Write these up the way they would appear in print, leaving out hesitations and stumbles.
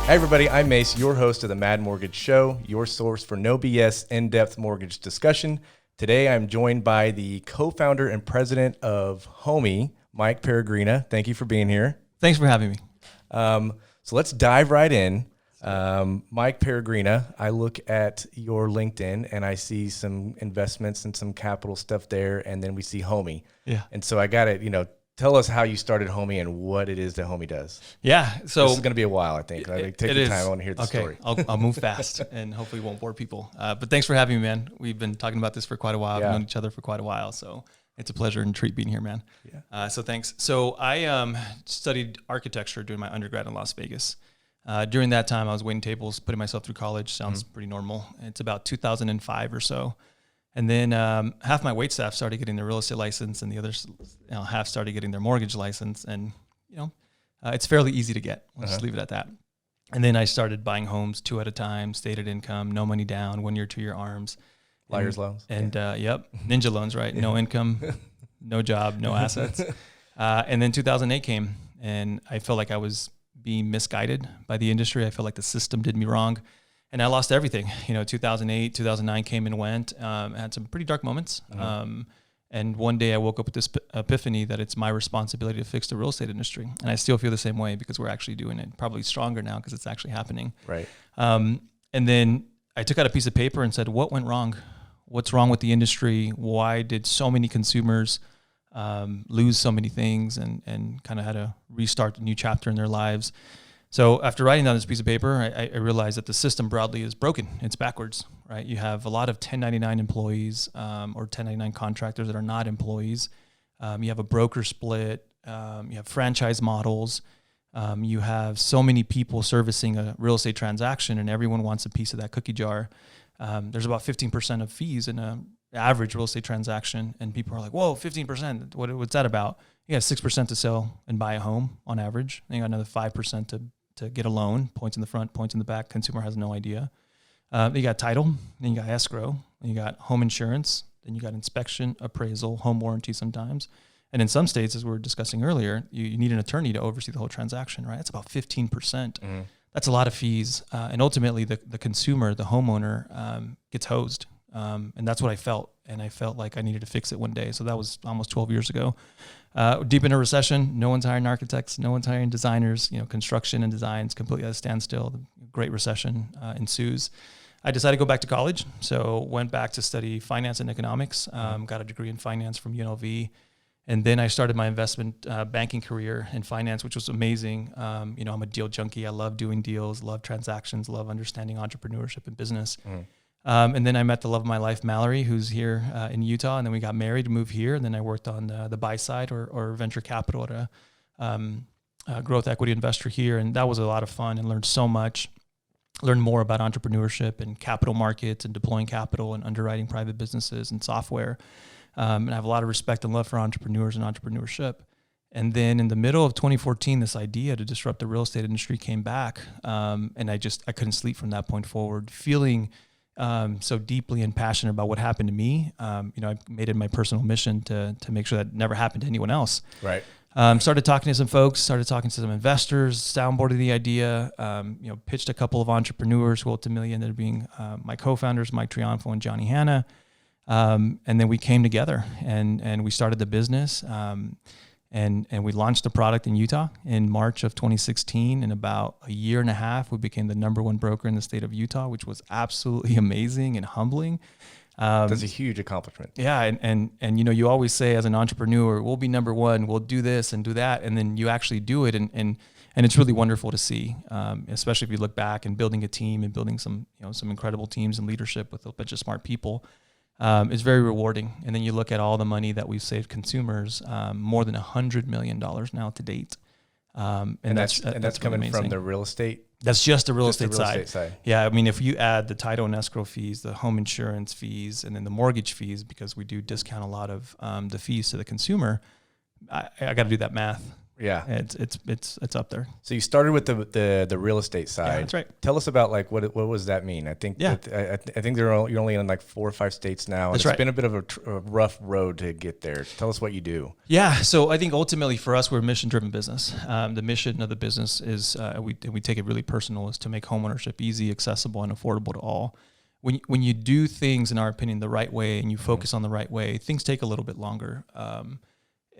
Hey everybody, I'm Mace, your host of the Mad Mortgage Show, your source for no BS in-depth mortgage discussion. Today I'm joined by the co-founder and president of Homey, Mike Peregrina. Thank you for being here. Thanks for having me. So let's dive right in. Mike Peregrina, I look at your LinkedIn and I see some investments and some capital stuff there, and then we see Homey. Yeah. And so I got to, tell us how you started Homey and what it is that Homey does. Yeah. So this is going to be a while, I think. Take your time. I want to hear the story. I'll move fast and hopefully won't bore people. But thanks for having me, man. We've been talking about this for quite a while. We've known each other for quite a while. So it's a pleasure and treat being here, man. Yeah. So thanks. So I studied architecture during my undergrad in Las Vegas. During that time, I was waiting tables, putting myself through college. Sounds pretty normal. It's about 2005 or so. And then half my wait staff started getting their real estate license, and the other half started getting their mortgage license. And, it's fairly easy to get. Let's just leave it at that. And then I started buying homes 2 at a time, stated income, no money down, 1 year, 2 year arms. Liar's loans. And, ninja loans, right? No income, no job, no assets. And then 2008 came, and I felt like I was being misguided by the industry. I felt like the system did me wrong. And I lost everything. 2008, 2009 came and went. I had some pretty dark moments. And one day I woke up with this epiphany that it's my responsibility to fix the real estate industry. And I still feel the same way because we're actually doing it probably stronger now because it's actually happening. Right. And then I took out a piece of paper and said, what went wrong? What's wrong with the industry? Why did so many consumers lose so many things and kind of had to restart a new chapter in their lives? So after writing down this piece of paper, I realized that the system broadly is broken. It's backwards, right? You have a lot of 1099 employees or 1099 contractors that are not employees. You have a broker split. You have franchise models. You have so many people servicing a real estate transaction, and everyone wants a piece of that cookie jar. There's about 15% of fees in an average real estate transaction, and people are like, whoa, 15%, what's that about? You got 6% to sell and buy a home on average. Then you got another 5% to get a loan, points in the front, points in the back. Consumer has no idea. Then you got title, then you got escrow, then you got home insurance, then you got inspection, appraisal, home warranty sometimes. And in some states, as we were discussing earlier, you need an attorney to oversee the whole transaction, right? That's about 15%. That's a lot of fees. And ultimately, the consumer, the homeowner, gets hosed. And that's what I felt. And I felt like I needed to fix it one day. So that was almost 12 years ago. Deep in a recession, no one's hiring architects, no one's hiring designers, construction and designs completely at a standstill. The Great Recession ensues. I decided to go back to college. So went back to study finance and economics, got a degree in finance from UNLV. And then I started my investment banking career in finance, which was amazing. I'm a deal junkie. I love doing deals, love transactions, love understanding entrepreneurship and business. And then I met the love of my life, Mallory, who's here in Utah. And then we got married, moved here. And then I worked on the buy side or venture capital at a growth equity investor here. And that was a lot of fun and learned so much. Learned more about entrepreneurship and capital markets and deploying capital and underwriting private businesses and software. And I have a lot of respect and love for entrepreneurs and entrepreneurship. And then in the middle of 2014, this idea to disrupt the real estate industry came back. And I couldn't sleep from that point forward, feeling so deeply and passionate about what happened to me. I made it my personal mission to make sure that never happened to anyone else. Right. Started talking to some folks, started talking to some investors, soundboarded the idea, pitched a couple of entrepreneurs who ultimately ended up being my co-founders, Mike Triunfo and Johnny Hanna. And then we came together and we started the business. And we launched the product in Utah in March of 2016. In about a year and a half, we became the #1 broker in the state of Utah, which was absolutely amazing and humbling. That's a huge accomplishment. Yeah. And you always say as an entrepreneur, we'll be #1, we'll do this and do that. And then you actually do it. And it's really wonderful to see, especially if you look back and building a team and building some incredible teams and leadership with a bunch of smart people. It's very rewarding. And then you look at all the money that we've saved consumers, more than $100 million now to date. And that's coming from the real estate? That's just the real estate side. Yeah, I mean, if you add the title and escrow fees, the home insurance fees, and then the mortgage fees, because we do discount a lot of the fees to the consumer, I got to do that math. Yeah. It's up there. So you started with the real estate side. Yeah, that's right. Tell us about like what does that mean? I think I think you're only in like 4 or 5 states now. That's It's been a bit of a rough road to get there. Tell us what you do. Yeah. So I think ultimately for us, we're a mission-driven business. The mission of the business is we take it really personal, is to make homeownership easy, accessible, and affordable to all. When you do things, in our opinion, the right way, and you focus on the right way, things take a little bit longer.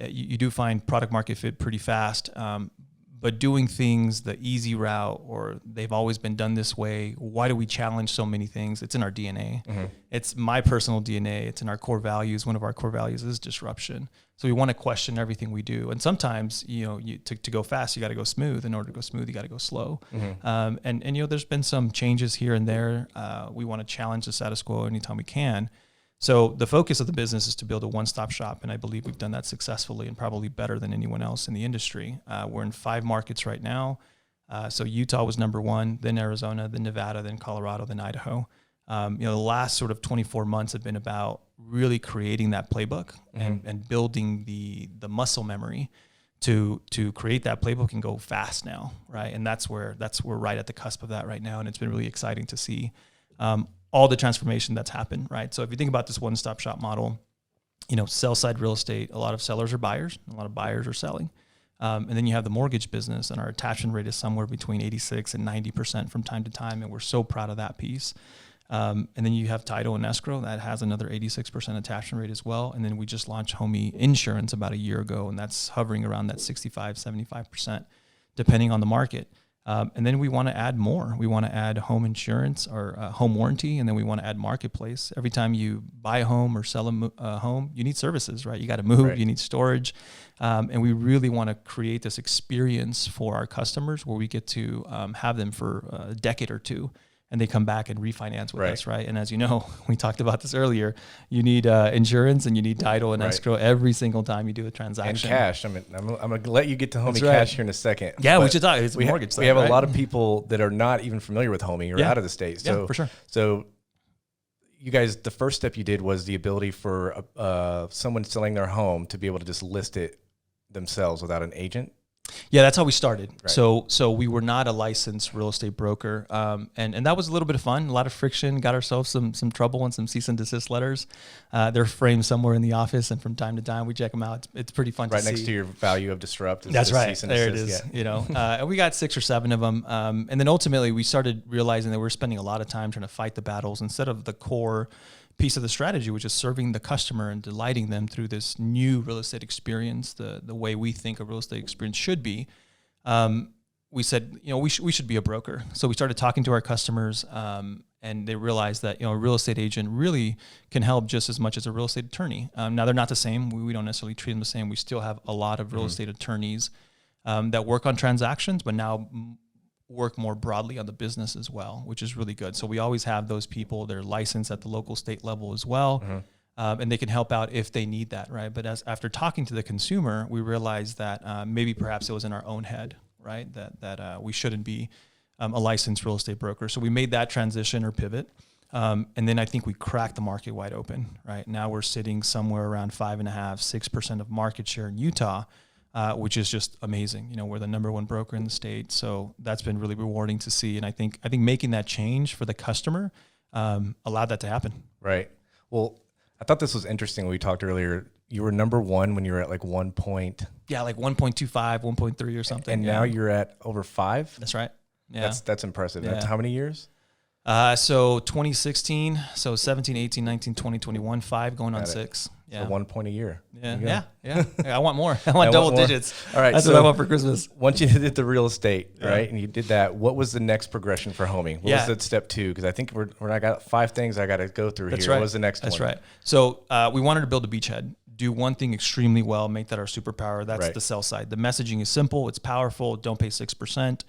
You do find product market fit pretty fast, but doing things the easy route, or they've always been done this way, why do we challenge so many things? It's in our DNA. It's my personal DNA. It's in our core values. One of our core values is disruption. So we want to question everything we do. And sometimes, to go fast, you got to go smooth. In order to go smooth, you got to go slow. And there's been some changes here and there. We want to challenge the status quo anytime we can. So the focus of the business is to build a one-stop shop, and I believe we've done that successfully and probably better than anyone else in the industry. We're in 5 markets right now. So Utah was number 1, then Arizona, then Nevada, then Colorado, then Idaho. The last sort of 24 months have been about really creating that playbook and building the muscle memory to create that playbook and go fast now, right? And we're right at the cusp of that right now, and it's been really exciting to see all the transformation that's happened, right? So if you think about this one-stop shop model, sell side real estate, a lot of sellers are buyers, a lot of buyers are selling. And then you have the mortgage business, and our attachment rate is somewhere between 86 and 90% from time to time, and we're so proud of that piece. And then you have title and escrow that has another 86% attachment rate as well. And then we just launched Homey Insurance about a year ago, and that's hovering around that 65, 75%, depending on the market. And then we want to add more. We want to add home insurance or home warranty, and then we want to add marketplace. Every time you buy a home or sell a home, you need services, right? You got to move, right. You need storage. And we really want to create this experience for our customers where we get to have them for a decade or two, and they come back and refinance with us, right? And as you know, we talked about this earlier, you need insurance and you need title and escrow every single time you do a transaction. And cash. I'm going to let you get to Homey Cash here in a second. Yeah, we should talk. It's a mortgage We have a lot of people that are not even familiar with Homey or out of the state. So, for sure. So you guys, the first step you did was the ability for someone selling their home to be able to just list it themselves without an agent. Yeah, that's how we started. Right. So we were not a licensed real estate broker, and that was a little bit of fun, a lot of friction. Got ourselves some trouble and some cease and desist letters. They're framed somewhere in the office, and from time to time we check them out. It's pretty fun to see. Right next to your value of disrupt. That's right. Cease and there desist. It is. And we got 6 or 7 of them, and then ultimately we started realizing that we were spending a lot of time trying to fight the battles instead of the core piece of the strategy, which is serving the customer and delighting them through this new real estate experience, the way we think a real estate experience should be. We said, we should be a broker. So we started talking to our customers, and they realized that, a real estate agent really can help just as much as a real estate attorney. Now they're not the same. We don't necessarily treat them the same. We still have a lot of real estate attorneys that work on transactions, but now work more broadly on the business as well, which is really good. So we always have those people. They're licensed at the local state level as well. And they can help out if they need that, right? But after talking to the consumer, we realized that maybe perhaps it was in our own head, right? That we shouldn't be a licensed real estate broker. So we made that transition or pivot. And then I think we cracked the market wide open, right? Now we're sitting somewhere around 5.5%, 6% of market share in Utah, which is just amazing. We're the number 1 broker in the state. So that's been really rewarding to see. And I think making that change for the customer allowed that to happen. Right. Well, I thought this was interesting. We talked earlier. You were number 1 when you were at like 1 point. Yeah, like 1.25, 1.3 or something. And now you're at over 5. That's right. Yeah. That's impressive. Yeah. That's how many years? So 2016, so 17, 18, 19, 20, 21, 5 going on 6. Yeah. So 1 point a year. Yeah. I want more. I want double digits. All right. That's what I want for Christmas. Once you did the real estate, right, and you did that, what was the next progression for Homey? What was that step 2? Because I think I got 5 things I got to go through here. Right. What was the next one? That's right. So we wanted to build a beachhead. Do one thing extremely well, make that our superpower. That's the sell side. The messaging is simple. It's powerful. Don't pay 6%.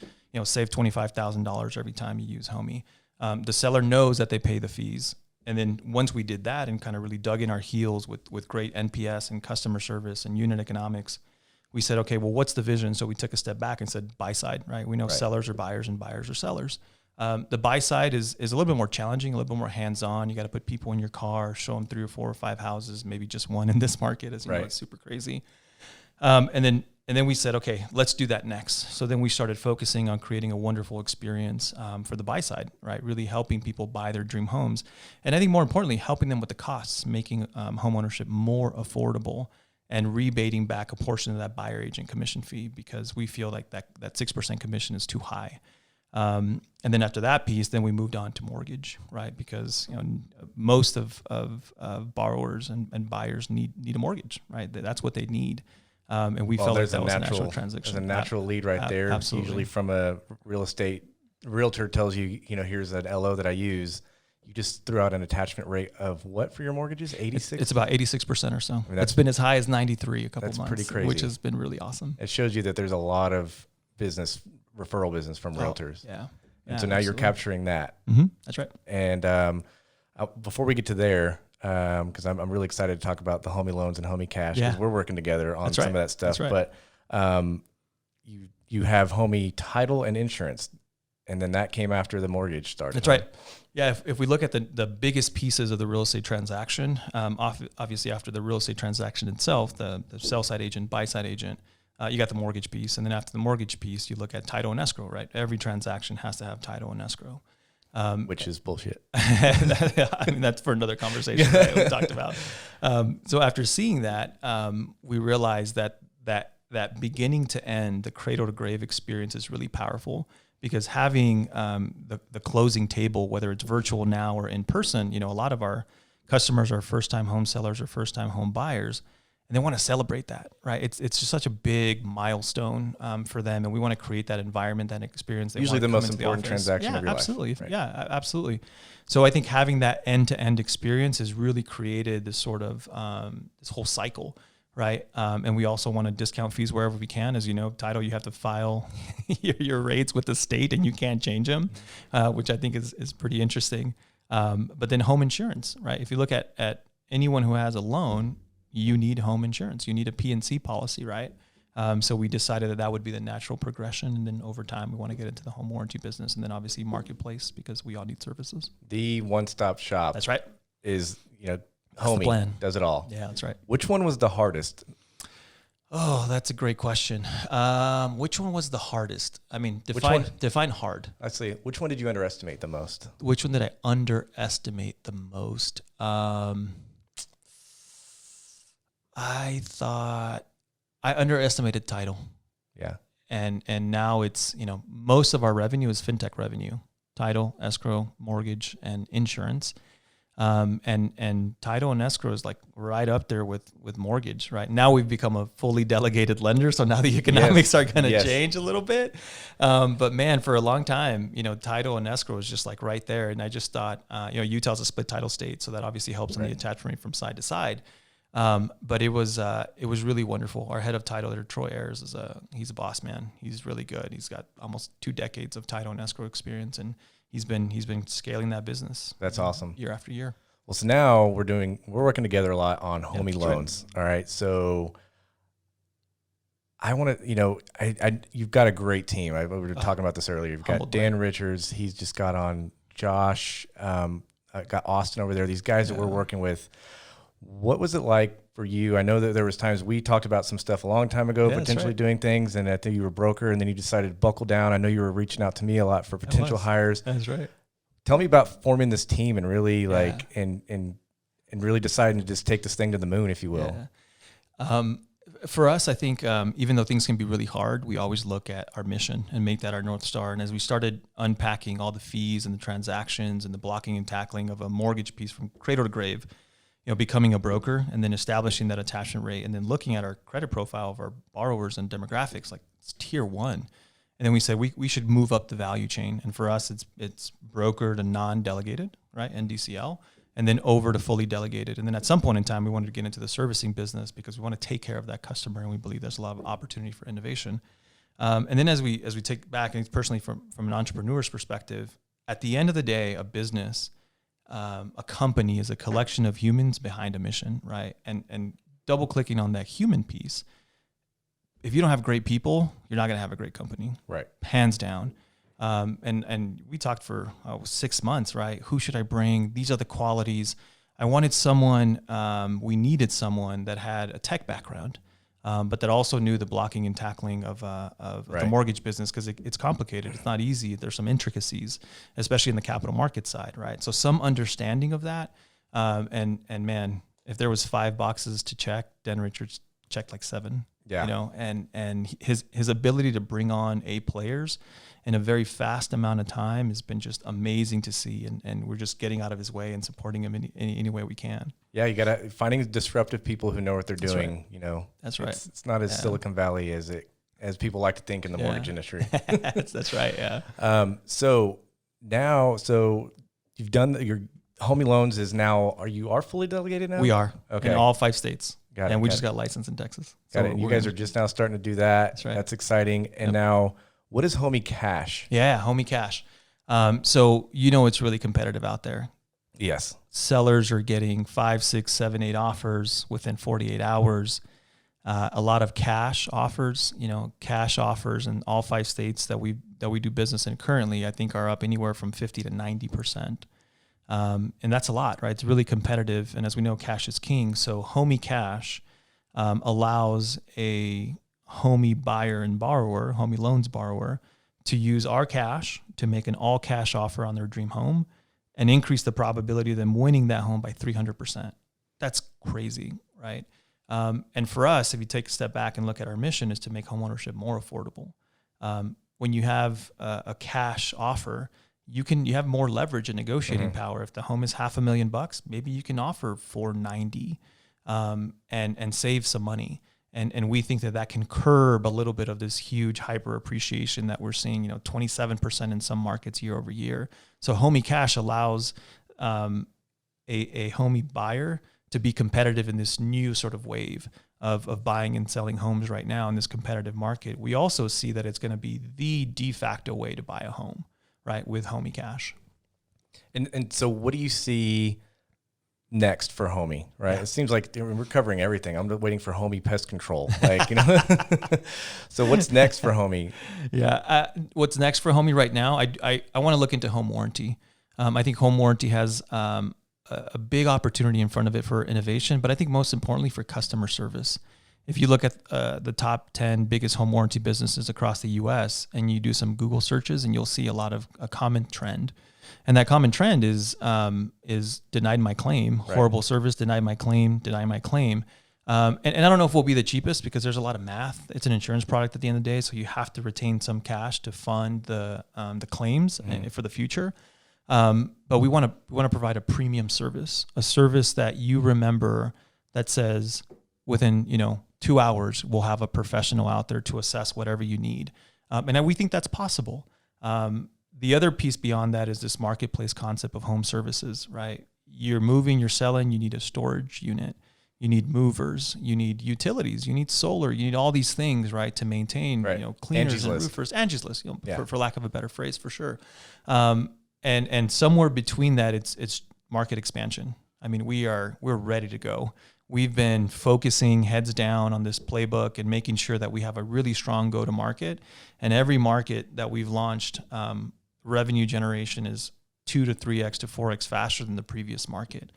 Save $25,000 every time you use Homey. The seller knows that they pay the fees. And then once we did that and kind of really dug in our heels with great NPS and customer service and unit economics, we said, okay, well, what's the vision? So we took a step back and said, buy side, right? We know sellers are buyers and buyers are sellers. The buy side is a little bit more challenging, a little bit more hands-on. You got to put people in your car, show them 3 or 4 or 5 houses, maybe just one in this market, as you know, it's super crazy. And then And then we said, okay, let's do that next. So then we started focusing on creating a wonderful experience for the buy side, right? Really helping people buy their dream homes. And I think more importantly, helping them with the costs, making homeownership more affordable and rebating back a portion of that buyer agent commission fee, because we feel like that 6% commission is too high. And then after that piece, then we moved on to mortgage, right? Because most of borrowers and buyers need a mortgage, right? That's what they need. And we felt like that was a natural transition. There's a natural lead right there. Absolutely. Usually from a realtor tells you, here's an LO that I use. You just threw out an attachment rate of what for your mortgages? 86? It's about 86% or so. I mean, it's been as high as 93 a couple months. That's pretty crazy. Which has been really awesome. It shows you that there's a lot of referral business from realtors. Yeah. And so now you're capturing that. Mm-hmm. That's right. And before we get to there, because I'm really excited to talk about the homie loans and homie cash, because we're working together on some of that stuff. That's right. But you have homie title and insurance, and then that came after the mortgage started. That's right. Yeah, if we look at the biggest pieces of the real estate transaction, obviously after the real estate transaction itself, the sell side agent, buy side agent, you got the mortgage piece, and then after the mortgage piece, you look at title and escrow. Right, every transaction has to have title and escrow. Which is bullshit. I mean, that's for another conversation that we talked about. So after seeing that, we realized that beginning to end, the cradle to grave experience is really powerful, because having the closing table, whether it's virtual now or in person, a lot of our customers are first-time home sellers or first-time home buyers, and they want to celebrate that, right? It's just such a big milestone for them, and we want to create that environment, that experience. They usually the most important the transaction of your absolutely. life. Right? Yeah, absolutely. So I think having that end-to-end experience has really created this sort of this whole cycle, right? And we also want to discount fees wherever we can. As you know, title, you have to file your rates with the state, and you can't change them, which I think is pretty interesting. But then home insurance, right? If you look at anyone who has a loan, you need home insurance. You need a P&C policy, right? So we decided that would be the natural progression. And then over time, we want to get into the home warranty business, and then obviously marketplace, because we all need services. The one-stop shop. That's right. Is, That's the homie plan. does it all. Yeah, that's right. Which one was the hardest? Oh, that's a great question. Which one was the hardest? I mean, define hard. Actually, which one did you underestimate the most? Which one did I underestimate the most? I thought I underestimated title. Yeah. And now it's, most of our revenue is fintech revenue: title, escrow, mortgage, and insurance. And title and escrow is like right up there with mortgage, right? Now we've become a fully delegated lender, so now the economics are going to change a little bit. But man, for a long time, title and escrow is just like right there. And I just thought, Utah's a split title state, so that obviously helps on the attachment rate from side to side. But it was really wonderful. Our head of title there, Troy Ayers, he's a boss man. He's really good. He's got almost 2 decades of title and escrow experience, and he's been scaling that business. That's awesome. Year after year. Well, so now we're working together a lot on homie loans. Right. All right. So I want to, you've got a great team. We were talking about this earlier. You've got Dan Richards. He's just got on Josh, got Austin over there. These guys that we're working with. What was it like for you? I know that there was times we talked about some stuff a long time ago, potentially doing things, and I think you were a broker, and then you decided to buckle down. I know you were reaching out to me a lot for potential hires. That's right. Tell me about forming this team and really and really deciding to just take this thing to the moon, if you will. Yeah. For us, I think even though things can be really hard, we always look at our mission and make that our North Star. And as we started unpacking all the fees and the transactions and the blocking and tackling of a mortgage piece from cradle to grave, becoming a broker and then establishing that attachment rate, and then looking at our credit profile of our borrowers and demographics, like it's tier 1. And then we said we should move up the value chain. And for us, it's broker to non-delegated, right? NDCL, and then over to fully delegated. And then at some point in time, we wanted to get into the servicing business because we want to take care of that customer, and we believe there's a lot of opportunity for innovation. And then as we take back, and personally from an entrepreneur's perspective, at the end of the day, a business, a company is a collection of humans behind a mission, right? And double clicking on that human piece, if you don't have great people, you're not going to have a great company, right? Hands down. And we talked for 6 months, right? Who should I bring? These are the qualities. I wanted someone. We needed someone that had a tech background, but that also knew the blocking and tackling of the mortgage business, because it's complicated. It's not easy. There's some intricacies, especially in the capital market side, right? So some understanding of that, and man, if there was 5 boxes to check, Dan Richards checked like 7. Yeah. You know, and his ability to bring on A players in a very fast amount of time has been just amazing to see, and we're just getting out of his way and supporting him in any way we can. Yeah, you gotta finding disruptive people who know what they're doing. Right. You know, that's right. It's not as Silicon Valley as people like to think in the mortgage industry. That's right. Yeah. So you've done your homie loans is now. Are you fully delegated now? We are. Okay. In all 5 states. Got it. And we just got licensed in Texas. Got it. You guys are just now starting to do that. That's right. That's exciting. And now, what is Homie Cash? Yeah, Homie Cash. So it's really competitive out there. Yes. Sellers are getting 5, 6, 7, 8 offers within 48 hours. A lot of cash offers. Cash offers in all 5 states that we do business in currently, I think, are up anywhere from 50 to 90%. And that's a lot, right? It's really competitive. And as we know, cash is king. So Homie Cash allows a homie buyer and borrower, homie loans borrower, to use our cash to make an all cash offer on their dream home and increase the probability of them winning that home by 300%. That's crazy, right? And for us, if you take a step back and look at our mission, is to make homeownership more affordable. When you have a cash offer, you have more leverage and negotiating power. If the home is $500,000, maybe you can offer $490 and save some money. And we think that can curb a little bit of this huge hyper appreciation that we're seeing, 27% in some markets year over year. So Homie Cash allows a homie buyer to be competitive in this new sort of wave of buying and selling homes right now in this competitive market. We also see that it's going to be the de facto way to buy a home, right, with Homie Cash. And so what do you see next for Homie, right? Yeah. It seems like we're covering everything. I'm waiting for Homie pest control. So what's next for Homie? Yeah. What's next for Homie right now? I want to look into home warranty. I think home warranty has a big opportunity in front of it for innovation, but I think most importantly for customer service. If you look at the top 10 biggest home warranty businesses across the U.S. and you do some Google searches, and you'll see a lot of a common trend. And that common trend is denied my claim, horrible service, denied my claim, deny my claim. And I don't know if we'll be the cheapest because there's a lot of math. It's an insurance product at the end of the day, so you have to retain some cash to fund the claims for the future. But we want to provide a premium service, a service that you remember that says within 2 hours we'll have a professional out there to assess whatever you need, and we think that's possible. The other piece beyond that is this marketplace concept of home services, right? You're moving, you're selling, you need a storage unit, you need movers, you need utilities, you need solar, you need all these things, right, to maintain, cleaners and roofers, Angie's List, for lack of a better phrase, for sure. And somewhere between that, it's market expansion. I mean, we're ready to go. We've been focusing heads down on this playbook and making sure that we have a really strong go-to-market. And every market that we've launched, revenue generation is 2 to 3x to 4x faster than the previous market.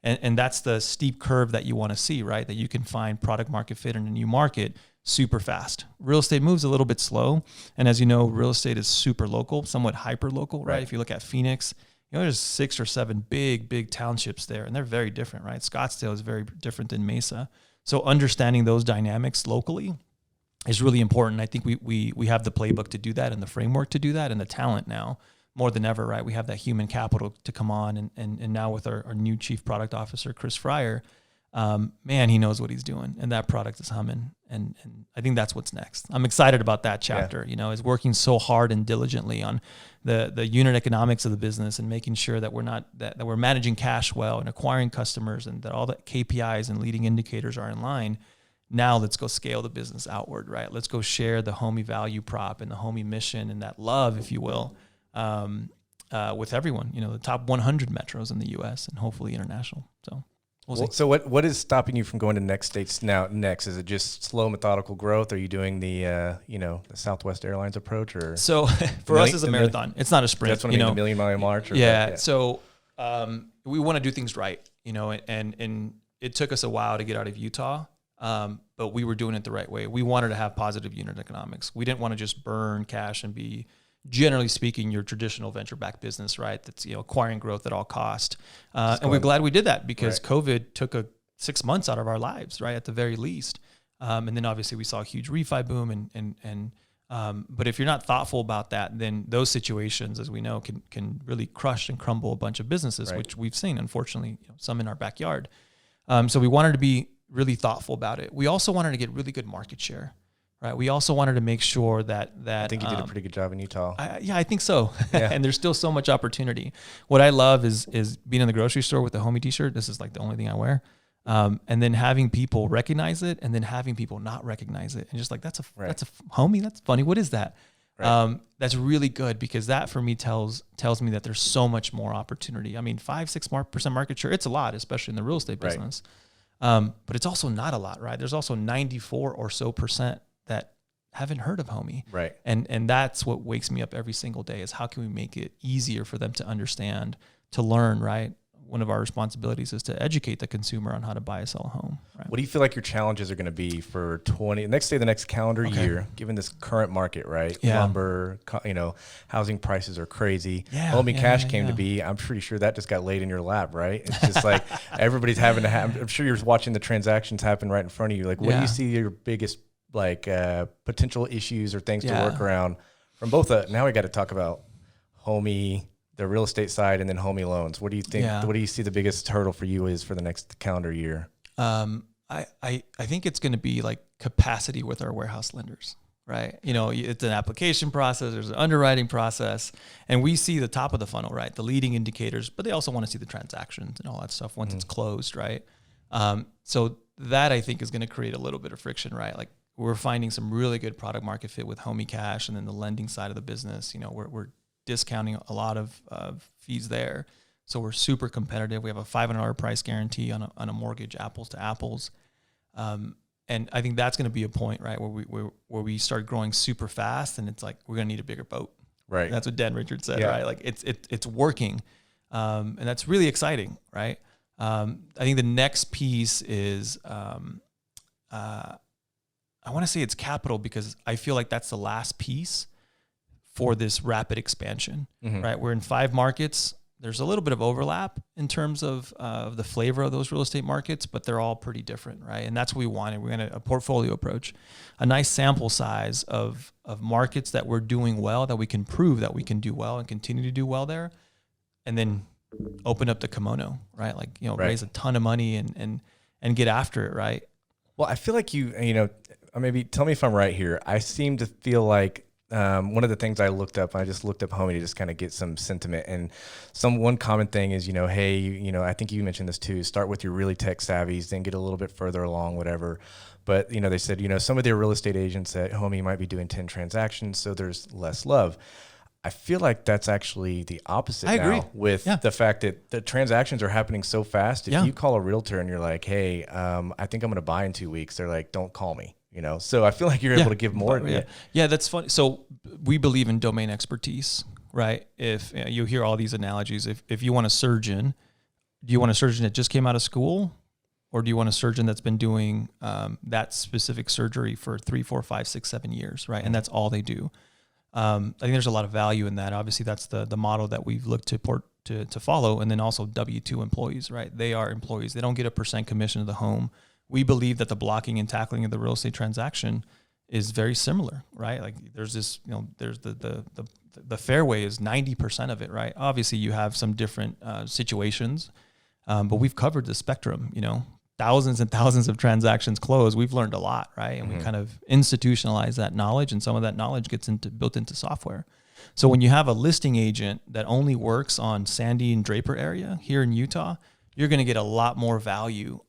And that's the steep curve that you want to see, right? That you can find product market fit in a new market super fast. Real estate moves a little bit slow. And as you know, real estate is super local, somewhat hyper local, right? If you look at Phoenix, there's 6 or 7 big townships there, and they're very different, right? Scottsdale is very different than Mesa. So understanding those dynamics locally is really important. I think we have the playbook to do that and the framework to do that and the talent now more than ever, right? We have that human capital to come on, and now with our new chief product officer, Chris Fryer, man, he knows what he's doing, and that product is humming. And I think that's what's next. I'm excited about that chapter. Is working so hard and diligently on the unit economics of the business and making sure that we're managing cash well and acquiring customers, and that all the KPIs and leading indicators are in line. Now let's go scale the business outward, right? Let's go share the Homie value prop and the Homie mission and that love, if you will, with everyone. The top 100 metros in the U.S. and hopefully international. So. So what is stopping you from going to next states now? Next, is it just slow, methodical growth? Are you doing the Southwest Airlines approach, or so for us it's a marathon? It's not a sprint. That's what I mean, the $1 Million Mile March. So we want to do things right, and it took us a while to get out of Utah. but we were doing it the right way. We wanted to have positive unit economics. We didn't want to just burn cash and be, generally speaking, your traditional venture-backed business, right? That's, acquiring growth at all cost. And we're glad we did that because COVID took 6 months out of our lives, right? At the very least. And then obviously we saw a huge refi boom but if you're not thoughtful about that, then those situations, as we know, can really crush and crumble a bunch of businesses, which we've seen, unfortunately, some in our backyard. So we wanted to be really thoughtful about it. We also wanted to get really good market share, right? We also wanted to make sure that I think you did a pretty good job in Utah. I think so. Yeah. And there's still so much opportunity. What I love is being in the grocery store with the homie t-shirt. This is like the only thing I wear. And then having people recognize it and then having people not recognize it. And just like, that's a homie. That's funny. What is that? Right. That's really good because that for me tells me that there's so much more opportunity. I mean, 5-6% market share, it's a lot, especially in the real estate business. But it's also not a lot, right? There's also 94 or so % that haven't heard of homie. Right. And that's what wakes me up every single day is how can we make it easier for them to understand, to learn, right? One of our responsibilities is to educate the consumer on how to buy and sell a home. Right? What do you feel like your challenges are going to be for the next calendar year, given this current market, right? Yeah. Lumber, housing prices are crazy. Homie cash came to be. I'm pretty sure that just got laid in your lap, right? It's just like everybody's having to have, I'm sure you're watching the transactions happen right in front of you. Like, what do you see your biggest potential issues or things to work around from both? Now we got to talk about homie, the real estate side, and then homie loans. What do you think? What do you see the biggest hurdle for you is for the next calendar year? I think it's going to be like capacity with our warehouse lenders, right? It's an application process. There's an underwriting process, and we see the top of the funnel, right? The leading indicators, but they also want to see the transactions and all that stuff once it's closed, right? So that I think is going to create a little bit of friction, right? Like we're finding some really good product market fit with homie cash, and then the lending side of the business. We're discounting a lot of fees there. So we're super competitive. We have a $500 price guarantee on a mortgage, apples to apples. And I think that's going to be a point, right, where we start growing super fast, and it's like we're going to need a bigger boat. Right. That's what Dan Richards said, right? Like it's working, and that's really exciting, right? I think the next piece is I want to say it's capital because I feel like that's the last piece for this rapid expansion, right? We're in 5 markets. There's a little bit of overlap in terms of the flavor of those real estate markets, but they're all pretty different, right? And that's what we wanted. We're going to a portfolio approach, a nice sample size of markets that we're doing well, that we can prove that we can do well and continue to do well there, and then open up the kimono, right? Like, raise a ton of money and get after it, right? Well, I feel like maybe tell me if I'm right here. I seem to feel like one of the things I just looked up homie to just kind of get some sentiment, and one common thing is, hey, I think you mentioned this too, start with your really tech savvies, then get a little bit further along, whatever. But, they said, some of their real estate agents at homie might be doing 10 transactions, so there's less love. I feel like that's actually the opposite now with the fact that the transactions are happening so fast. If you call a realtor and you're like, hey, I think I'm going to buy in 2 weeks, they're like, don't call me. So I feel like you're able to give more. Yeah, that's funny. So we believe in domain expertise, right? If you hear all these analogies, if you want a surgeon, do you want a surgeon that just came out of school, or do you want a surgeon that's been doing that specific surgery for 3, 4, 5, 6, 7 years, right? And that's all they do. I think there's a lot of value in that. Obviously, that's the model that we've looked to follow, and then also W-2 employees, right? They are employees. They don't get a % commission of the home. We believe that the blocking and tackling of the real estate transaction is very similar, right? Like there's this, there's the fairway is 90% of it, right? Obviously you have some different situations, but we've covered the spectrum, thousands and thousands of transactions closed. We've learned a lot, right? And we kind of institutionalize that knowledge, and some of that knowledge gets built into software. So when you have a listing agent that only works on Sandy and Draper area here in Utah, you're going to get a lot more value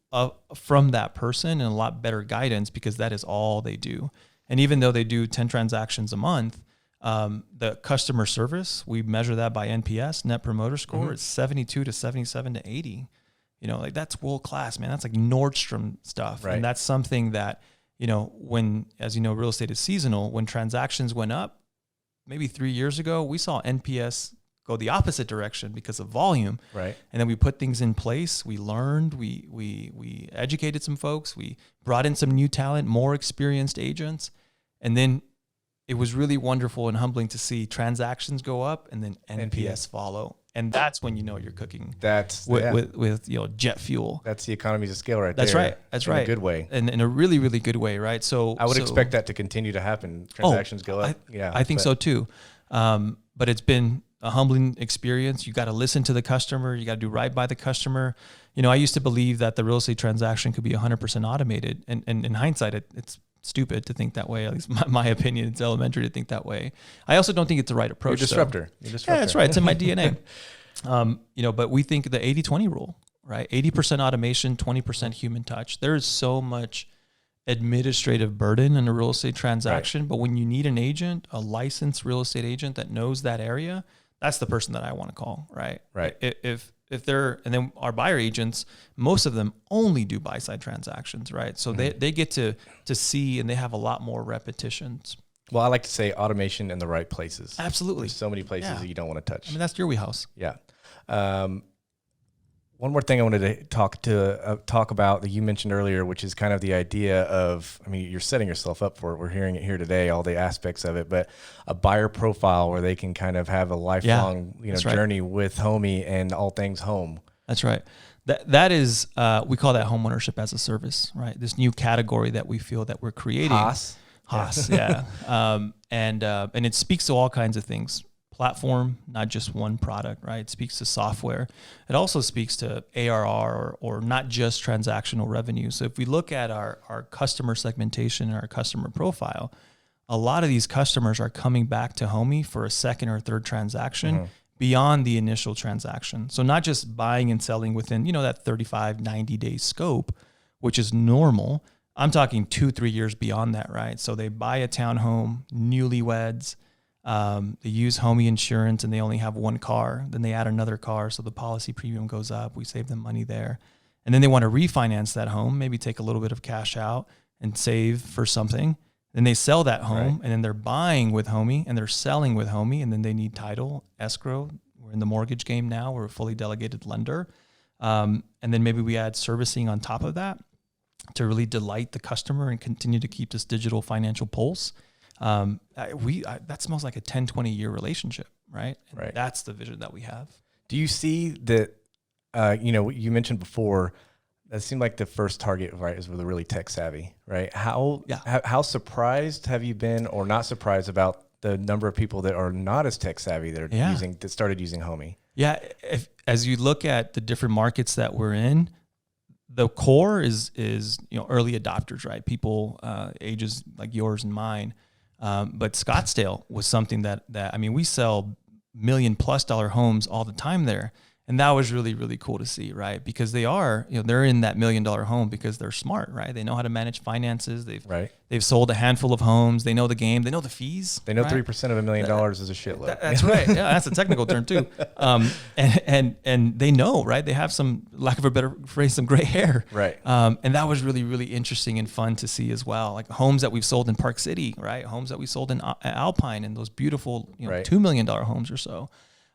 from that person and a lot better guidance because that is all they do. And even though they do 10 transactions a month, the customer service, we measure that by NPS, Net Promoter Score, is 72 to 77 to 80. Like that's world class, man. That's like Nordstrom stuff. Right. And that's something that, when, as you know, real estate is seasonal, when transactions went up, maybe 3 years ago, we saw NPS go the opposite direction because of volume. Right. And then we put things in place. We learned, we educated some folks. We brought in some new talent, more experienced agents. And then it was really wonderful and humbling to see transactions go up and then NPS follow. And that's when you know you're cooking. That's with jet fuel. That's the economies of scale right that's there. Right. That's right. In a good way. And in a really, really good way, right? So I would expect that to continue to happen. Transactions go up. I think so too. But it's been a humbling experience. You got to listen to the customer. You got to do right by the customer. I used to believe that the real estate transaction could be 100% automated. And in hindsight, it's stupid to think that way. At least my opinion, it's elementary to think that way. I also don't think it's the right approach. You're disruptor. Yeah, that's right. It's in my DNA. But we think the 80-20 rule, right? 80% automation, 20% human touch. There is so much administrative burden in a real estate transaction, but when you need an agent, a licensed real estate agent that knows that area, that's the person that I want to call, right? Right. If they're, and then our buyer agents, most of them only do buy side transactions, right? So they get to see, and they have a lot more repetitions. Well, I like to say automation in the right places. Absolutely. There's so many places that you don't want to touch. I mean, that's your wheelhouse. Yeah. One more thing I wanted to talk about that you mentioned earlier, which is kind of the idea of, you're setting yourself up for it. We're hearing it here today, all the aspects of it, but a buyer profile where they can kind of have a lifelong, journey with Homey and all things home. That's right. That is, we call that homeownership as a service, right? This new category that we feel that we're creating. Haas, yeah. And it speaks to all kinds of things. Platform, not just one product, right? It speaks to software. It also speaks to ARR or not just transactional revenue. So if we look at our customer segmentation and our customer profile, a lot of these customers are coming back to Homey for a second or third transaction beyond the initial transaction. So not just buying and selling within, that 35, 90 day scope, which is normal. I'm talking 2-3 years beyond that, right? So they buy a townhome, newlyweds, they use Homey insurance and they only have one car. Then they add another car, so the policy premium goes up. We save them money there. And then they want to refinance that home, maybe take a little bit of cash out and save for something. Then they sell that home, and then they're buying with Homey and they're selling with Homey, and then they need title, escrow. We're in the mortgage game now. We're a fully delegated lender. And then maybe we add servicing on top of that to really delight the customer and continue to keep this digital financial pulse. That smells like a 10, 20 year relationship, right? And right. That's the vision that we have. Do you see that, you mentioned before, that seemed like the first target, right, is with the really tech savvy, right? How surprised have you been or not surprised about the number of people that are not as tech savvy that started using Homey? Yeah. As you look at the different markets that we're in, the core is early adopters, right? People ages like yours and mine. But Scottsdale was something that we sell $1 million+ homes all the time there. And that was really, really cool to see, right? Because they are, they're in that $1 million home because they're smart, right? They know how to manage finances. They've sold a handful of homes. They know the game. They know the fees. They know 3% of $1 million is a shitload. That's right. Yeah, that's a technical term too. And they know, right? They have some, lack of a better phrase, some gray hair. Right. And that was really, really interesting and fun to see as well. Like homes that we've sold in Park City, right? Homes that we sold in Alpine, and those beautiful, $2 million homes or so.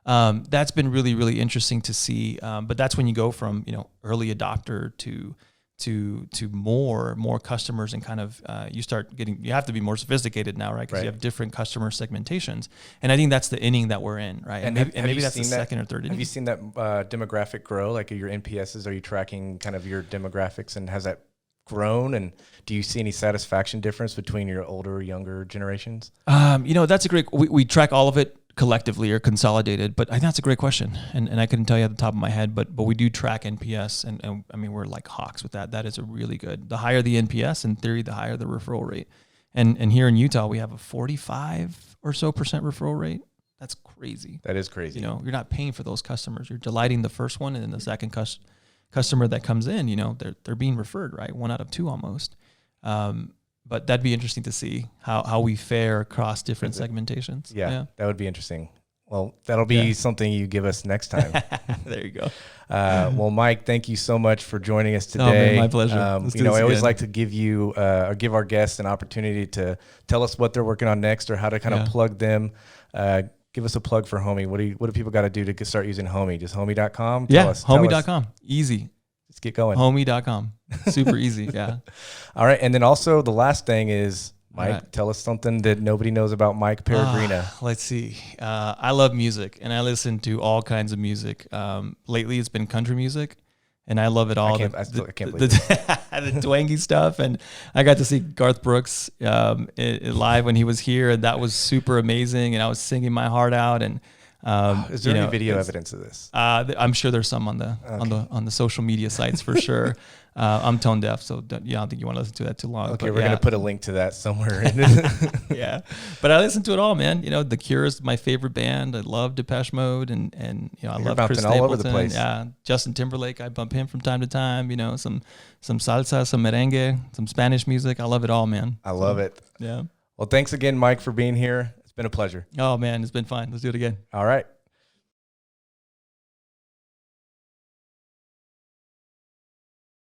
That's been really, really interesting to see. But that's when you go from, early adopter to more customers, and kind of, you have to be more sophisticated now, right? Because you have different customer segmentations. And I think that's the inning that we're in, right? And maybe that's the second or third inning. Have you seen that demographic grow? Like your NPSs, are you tracking kind of your demographics, and has that grown? And do you see any satisfaction difference between your older or younger generations? That's a great, we track all of it collectively or consolidated, but I think that's a great question. And I couldn't tell you at the top of my head, but we do track NPS, and we're like hawks with that. That is a really good, the higher the NPS, in theory, the higher the referral rate. And here in Utah, we have a 45 or so % referral rate. That's crazy. That is crazy. You're not paying for those customers. You're delighting the first one, and then the second customer that comes in, they're being referred, right? 1 out of 2 almost. But that'd be interesting to see how we fare across different segmentations. Yeah, that would be interesting. Well, that'll be something you give us next time. There you go. Well, Mike, thank you so much for joining us today. Oh, man, my pleasure. I always like to give you or give our guests an opportunity to tell us what they're working on next, or how to kind of plug them. Give give us a plug for Homey. What do people got to do to start using Homey? Just homey.com? Yeah, homey.com. Easy. Let's get going. Homey.com. Super easy. Yeah. All right. And then also the last thing is, Mike, right. Tell us something that nobody knows about Mike Peregrina. Let's see. I love music, and I listen to all kinds of music. Lately, it's been country music, and I love it all. I can't believe the twangy stuff. And I got to see Garth Brooks live when he was here, and that was super amazing. And I was singing my heart out. And is there any video evidence of this? I'm sure there's some on the social media sites for sure. I'm tone deaf, so I don't think you want to listen to that too long. Okay, we're gonna put a link to that somewhere. Yeah, but I listen to it all, man. The Cure is my favorite band. I love Depeche Mode, and I love Chris Stapleton. All over the place. Yeah, Justin Timberlake. I bump him from time to time. Some salsa, some merengue, some Spanish music. I love it all, man. I love it. Yeah. Well, thanks again, Mike, for being here. It's been a pleasure. Oh man, it's been fun. Let's do it again. All right.